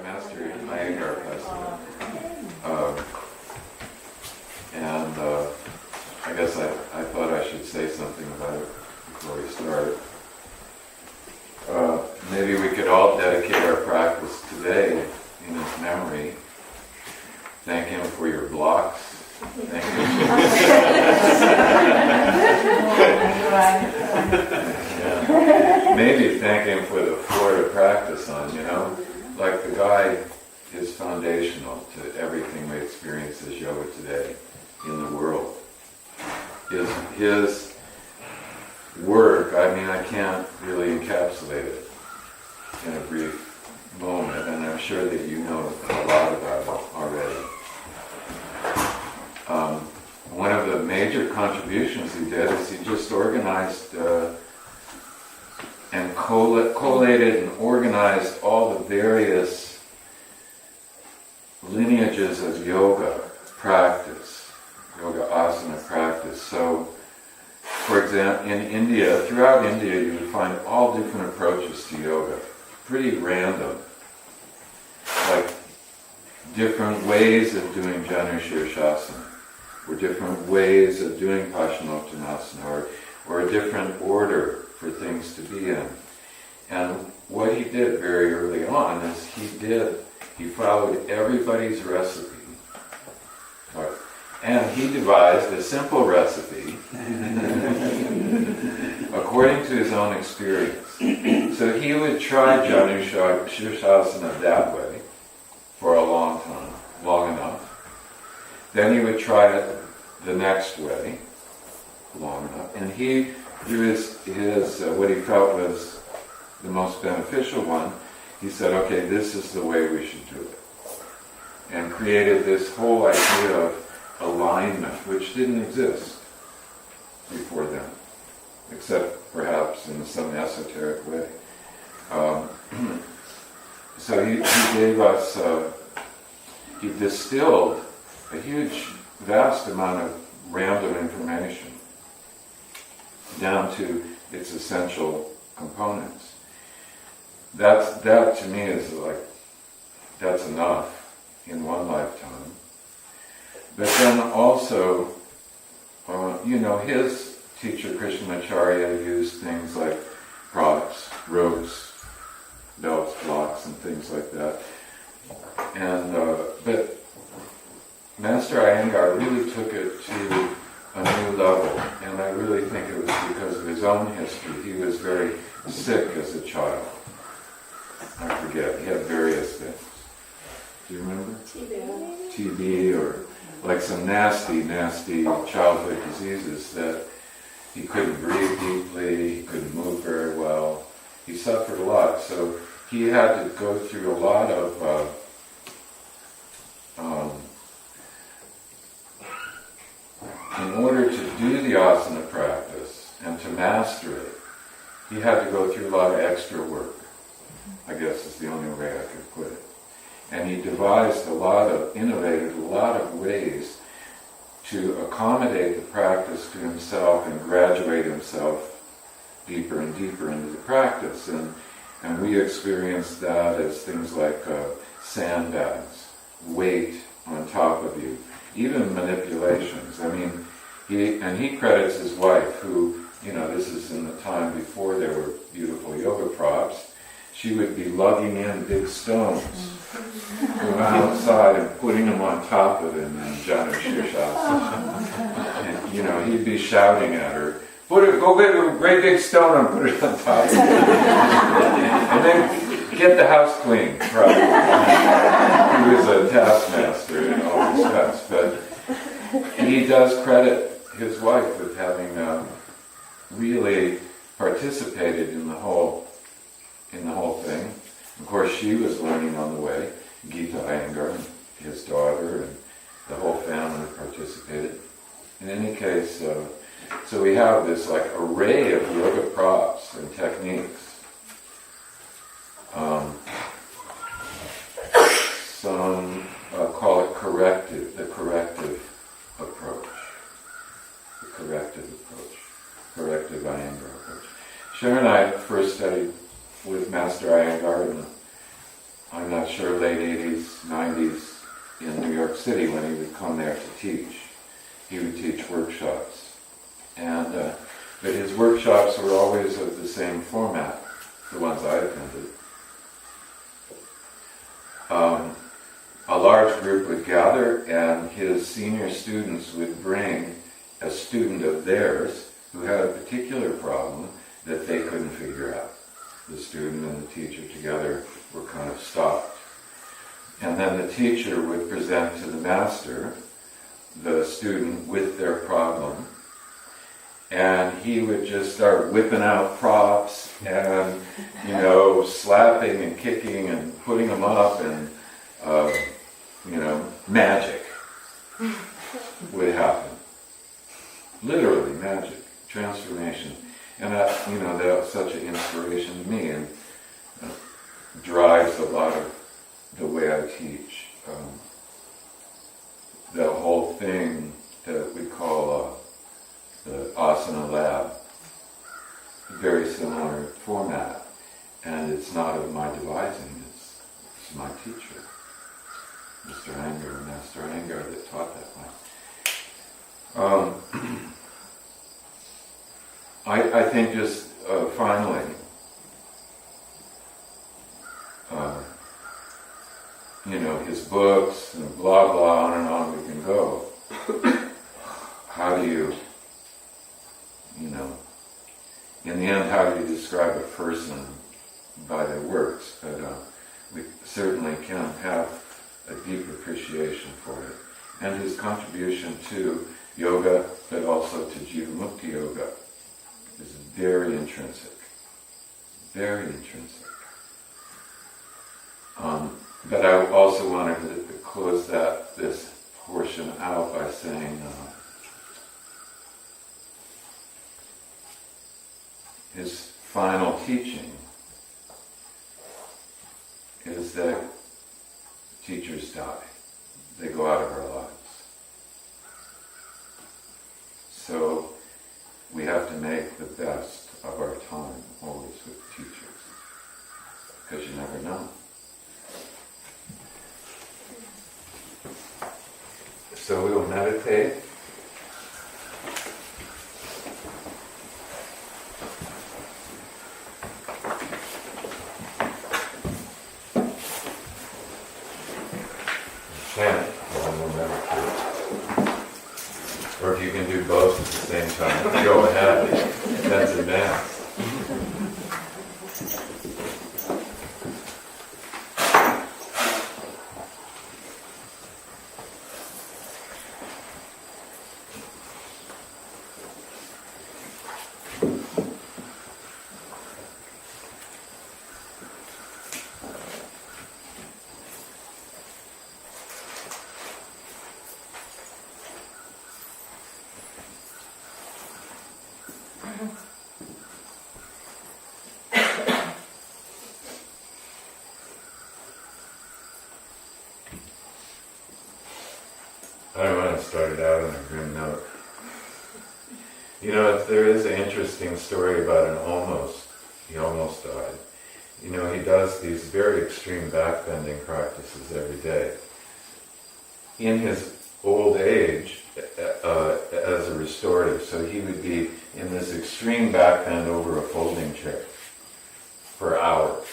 Master Iyenger passed away. And I guess I thought I should say something about it before we start. Maybe we could all dedicate our practice today in his memory. Thank him for your blocks. Thank him. Yeah. Maybe thank him for the floor to practice on, Like the guy is foundational to everything we experience as yoga today in the world. His work, I can't really encapsulate it in a brief moment, and I'm sure that you know a lot about it already. One of the major contributions he did is he just organized and collated and organized all the various lineages of yoga practice, yoga asana practice. So, for example, in India, throughout India, you would find all different approaches to yoga, pretty random, like different ways of doing Janu Shirshasana, or different ways of doing Paschimottanasana, or a different order for things to be in. And what he did very early on is he followed everybody's recipe. And he devised a simple recipe according to his own experience. So he would try Janu Shirshasana that way for a long time, long enough. Then he would try it the next way, long enough. And he, through his what he felt was the most beneficial one, he said, okay, this is the way we should do it. And created this whole idea of alignment, which didn't exist before then, except perhaps in some esoteric way. So he gave us, he distilled a huge, vast amount of random information down to its essential components. That to me is like, that's enough in one lifetime. But then also, his teacher Krishnamacharya used things like props, ropes, belts, blocks, and things like that. And but Master Iyenger really took it to a new level, and I really think it was because of his own history. He was very sick as a child. I forget, he had various things. Do you remember? TB or like some nasty childhood diseases that he couldn't breathe deeply, he couldn't move very well. He suffered a lot, so he had to go through a lot of in order to do the asana practice and to master it, he had to go through a lot of extra work, I guess is the only way I could put it. And he innovated a lot of ways to accommodate the practice to himself and graduate himself deeper and deeper into the practice. And we experienced that as things like sandbags, weight on top of you, even manipulations. He credits his wife, who, this is in the time before there were beautiful yoga props. She would be lugging in big stones from outside and putting them on top of him in Janu Shirshasana. And, he'd be shouting at her, go get a great big stone and put it on top of him. And then get the house clean, probably. He was a taskmaster in all respects, but he does credit his wife with having really participated in the whole thing. Of course, she was learning on the way. Gita Iyengar, and his daughter, and the whole family participated. In any case, so we have this array of yoga props and techniques. Some call it the corrective approach. Corrective Iyengar approach. Sharon and I first studied with Master Iyenger in I'm not sure, late 80s, 90s in New York City when he would come there to teach. He would teach workshops. And but his workshops were always of the same format, the ones I attended. A large group would gather, and his senior students would bring a student of theirs who had a particular problem that they couldn't figure out. The student and the teacher together were kind of stopped. And then the teacher would present to the master the student with their problem, and he would just start whipping out props and, slapping and kicking and putting them up, and, magic would happen. Literally magic, transformation. And that was such an inspiration to me, and drives a lot of the way I teach. The whole thing that we call the asana lab, very similar format, and it's not of my devising, it's my teacher, Master Iyenger, that taught that way. I think just finally, his books and blah blah, on and on we can go. How do you, in the end, how do you describe a person by their works? But we certainly can have a deep appreciation for it. And his contribution to yoga, but also to Jivamukti yoga, is very intrinsic. Very intrinsic. But I also wanted to close this portion out by saying his final teaching is that teachers die. They go out of our lives. So we have to make the best of our time always with teachers, because you never know. So we will meditate. Chant while we'll meditate. Or if you can do both at the same time, go ahead. That's advanced. I don't want to start it out on a grim note. There is an interesting story about he almost died. He does these very extreme backbending practices every day. In his old age, as a restorative, so he would be in this extreme backbend over a folding chair for hours.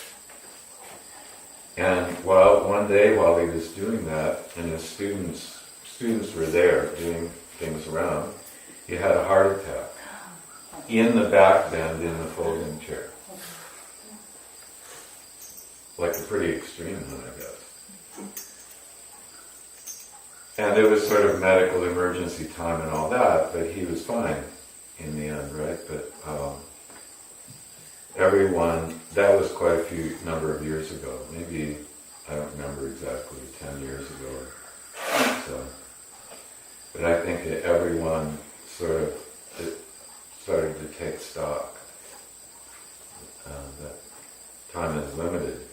And one day while he was doing that, and his students were there doing things around, he had a heart attack in the back bend in the folding chair. Like a pretty extreme one, I guess. And it was sort of medical emergency time and all that, but he was fine in the end, right? But that was quite a number of years ago. Maybe, I don't remember exactly, 10 years ago or so. But I think that everyone started to take stock that time is limited.